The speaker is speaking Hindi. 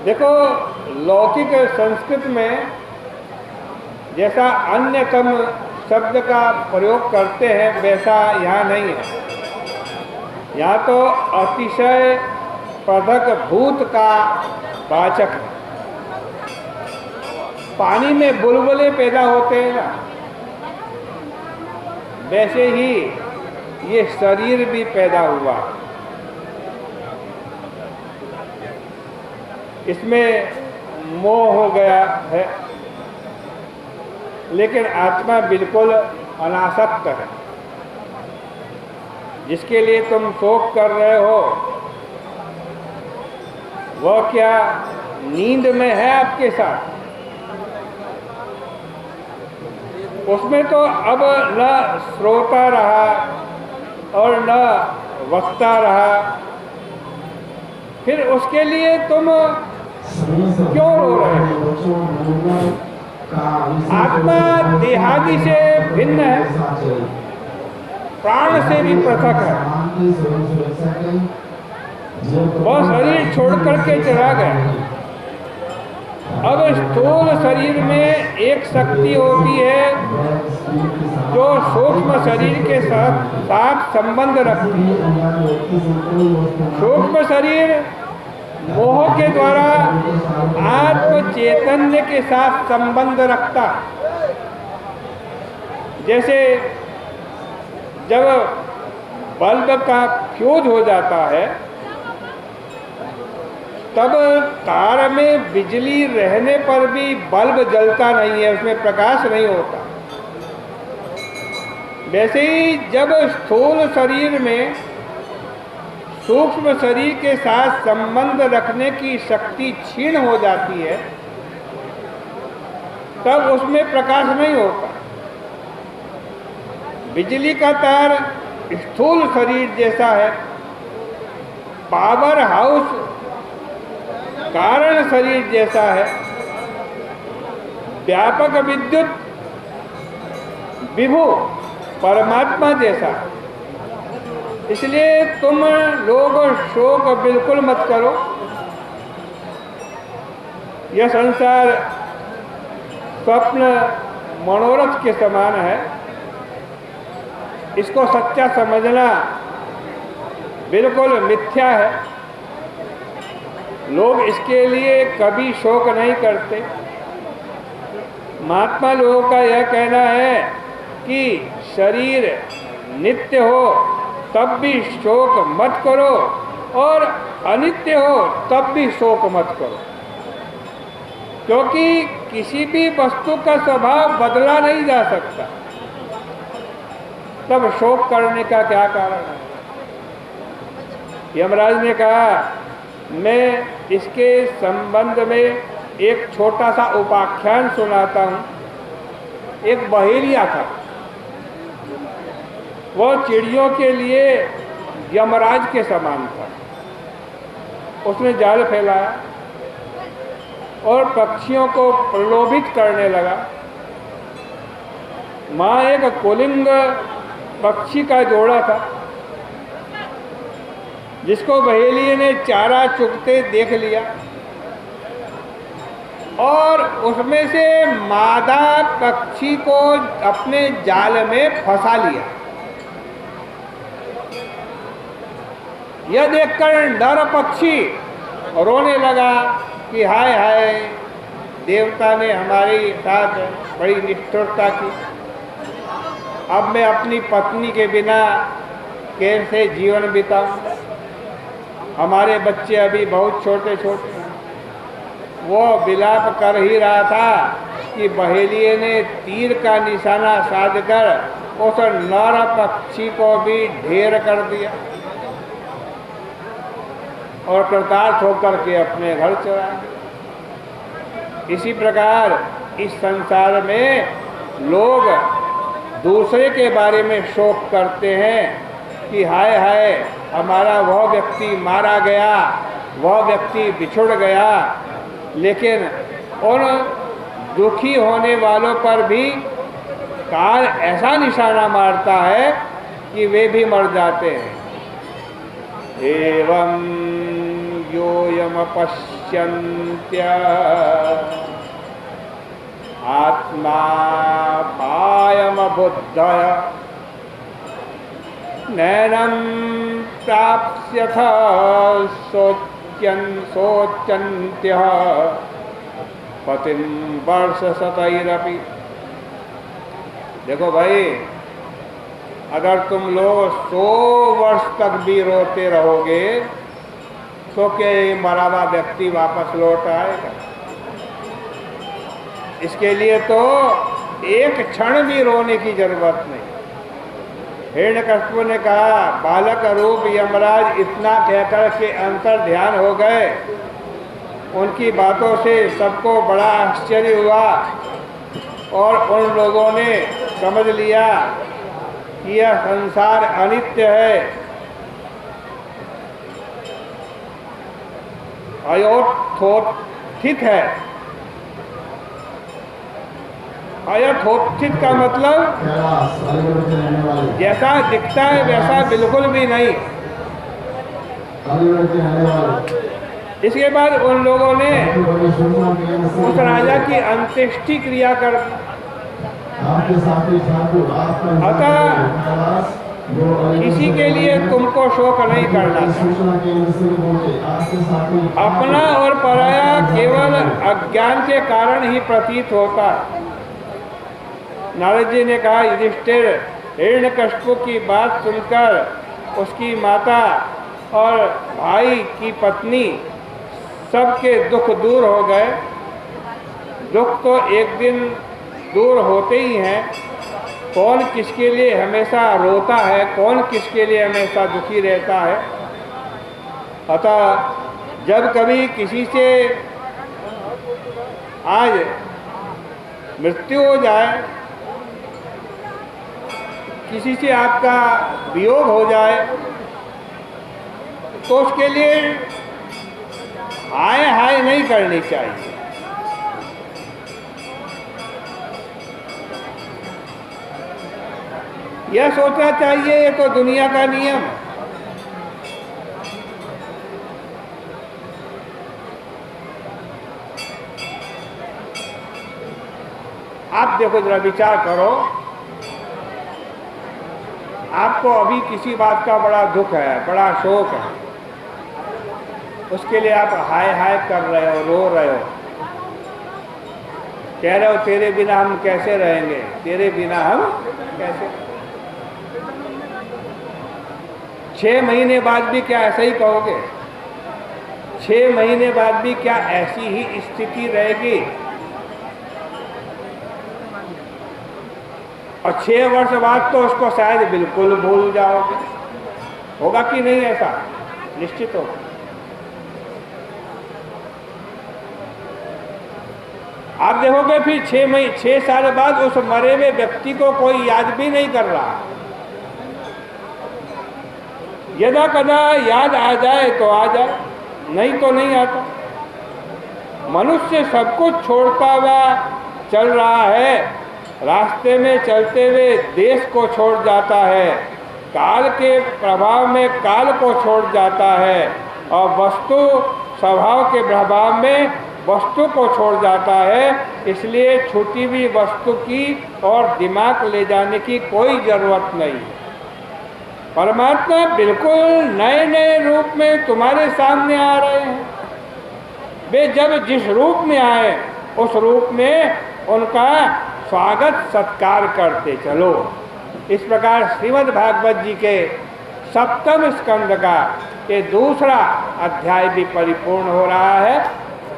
देखो, लौकिक संस्कृत में जैसा अन्यतम शब्द का प्रयोग करते हैं वैसा यहाँ नहीं है। यहाँ तो अतिशय पृथक भूत का वाचक है। पानी में बुलबुले पैदा होते हैं ना, वैसे ही ये शरीर भी पैदा हुआ। इसमें मोह हो गया है, लेकिन आत्मा बिल्कुल अनासक्त है। जिसके लिए तुम शोक कर रहे हो वह क्या नींद में है आपके साथ? उसमें तो अब न श्रोता रहा और न वक्ता रहा, फिर उसके लिए तुम क्यों रो रहे हो? आत्मा देहादि से भिन्न है, प्राण से भी पृथक है। वह शरीर छोड़ करके चला गया। अब स्थूल शरीर में एक शक्ति होती है जो सूक्ष्म शरीर के साथ संबंध रखती है। सूक्ष्म शरीर मोह के द्वारा आत्म चैतन्य के साथ संबंध रखता है। जैसे जब बल्ब का फ्यूज हो जाता है तब कार में बिजली रहने पर भी बल्ब जलता नहीं है, उसमें प्रकाश नहीं होता। वैसे ही जब स्थूल शरीर में सूक्ष्म शरीर के साथ संबंध रखने की शक्ति क्षीण हो जाती है तब उसमें प्रकाश नहीं होता। बिजली का तार स्थूल शरीर जैसा है, पावर हाउस कारण शरीर जैसा है, व्यापक विद्युत विभु परमात्मा जैसा। इसलिए तुम लोग शोक बिल्कुल मत करो। यह संसार स्वप्न मनोरथ के समान है। इसको सच्चा समझना बिल्कुल मिथ्या है। लोग इसके लिए कभी शोक नहीं करते। महात्मा लोगों का यह कहना है कि शरीर नित्य हो तब भी शोक मत करो और अनित्य हो तब भी शोक मत करो, क्योंकि किसी भी वस्तु का स्वभाव बदला नहीं जा सकता। तब शोक करने का क्या कारण है? यमराज ने कहा, मैं इसके संबंध में एक छोटा सा उपाख्यान सुनाता हूँ। एक बहेलिया था, वह चिड़ियों के लिए यमराज के समान था। उसने जाल फैलाया और पक्षियों को प्रलोभित करने लगा। माँ एक कुलिंग पक्षी का जोड़ा था जिसको बहेलिये ने चारा चुगते देख लिया और उसमें से मादा पक्षी को अपने जाल में फंसा लिया। यह देखकर नर पक्षी रोने लगा कि हाय हाय, देवता ने हमारे साथ बड़ी निष्ठुरता की। अब मैं अपनी पत्नी के बिना कैसे जीवन बिताऊं? हमारे बच्चे अभी बहुत छोटे छोटे हैं। वो विलाप कर ही रहा था कि बहेलिये ने तीर का निशाना साधकर उस नर पक्षी को भी ढेर कर दिया और कृतार्थ होकर के अपने घर चला गया। इसी प्रकार इस संसार में लोग दूसरे के बारे में शोक करते हैं कि हाय हाय, हमारा वह व्यक्ति मारा गया, वह व्यक्ति बिछुड़ गया। लेकिन उन दुखी होने वालों पर भी काल ऐसा निशाना मारता है कि वे भी मर जाते हैं। एवं योऽयमपश्यद्देवं पश्यन्त्य आत्मा पायमबुद्धय नैनं प्राप्स्यथ सोच्यन्त्यः पतिं वर्षशतैरपि। देखो भाई, अगर तुम लोग 100 वर्ष तक भी रोते रहोगे तो क्या ये मरा हुआ व्यक्ति वापस लौट आएगा? इसके लिए तो एक क्षण भी रोने की जरूरत नहीं। हिरण्यकश्यप ने कहा, बालक रूप यमराज इतना कहकर के अंतर ध्यान हो गए। उनकी बातों से सबको बड़ा आश्चर्य हुआ और उन लोगों ने समझ लिया कि यह संसार अनित्य है, अयथोत्थित है। अयथोत्थित का मतलब जैसा दिखता है वैसा बिल्कुल भी नहीं। इसके बाद उन लोगों ने उस राजा की अंत्येष्टि क्रिया कर दी। अतः किसी के लिए तुमको शोक नहीं करना। अपना और पराया केवल अज्ञान के कारण ही प्रतीत होता। नारद जी ने कहा, युधिष्ठिर, हिरण्यकश्यप की बात सुनकर उसकी माता और भाई की पत्नी सबके दुख दूर हो गए। दुख तो एक दिन दूर होते ही हैं। कौन किसके लिए हमेशा रोता है, कौन किसके लिए हमेशा दुखी रहता है। अतः जब कभी किसी से आज मृत्यु हो जाए, किसी से आपका वियोग हो जाए, तो उसके लिए हाय हाय नहीं करनी चाहिए। यह सोचना चाहिए ये तो दुनिया का नियम है। आप देखो, जरा विचार करो, आपको अभी किसी बात का बड़ा दुख है, बड़ा शोक है, उसके लिए आप हाय हाय कर रहे हो, रो रहे हो, कह रहे हो तेरे बिना हम कैसे रहेंगे, तेरे बिना हम कैसे। 6 महीने बाद भी क्या ऐसा ही कहोगे? 6 महीने बाद भी क्या ऐसी ही स्थिति रहेगी? और 6 वर्ष बाद तो उसको शायद बिल्कुल भूल जाओगे। होगा कि नहीं? ऐसा निश्चित होगा। आप देखोगे फिर 6 साल बाद उस मरे हुए व्यक्ति को कोई याद भी नहीं कर रहा। यदा कदा याद आ जाए तो आ जाए, नहीं तो नहीं आता। मनुष्य सब कुछ छोड़ता हुआ चल रहा है, रास्ते में चलते हुए देश को छोड़ जाता है, काल के प्रभाव में काल को छोड़ जाता है, और वस्तु स्वभाव के प्रभाव में वस्तु को छोड़ जाता है। इसलिए छूटी हुई वस्तु की और दिमाग ले जाने की कोई जरूरत नहीं। परमात्मा बिल्कुल नए नए रूप में तुम्हारे सामने आ रहे हैं। वे जब जिस रूप में आए उस रूप में उनका स्वागत सत्कार करते चलो। इस प्रकार श्रीमद् भागवत जी के 7वें स्कंद का ये दूसरा अध्याय भी परिपूर्ण हो रहा है।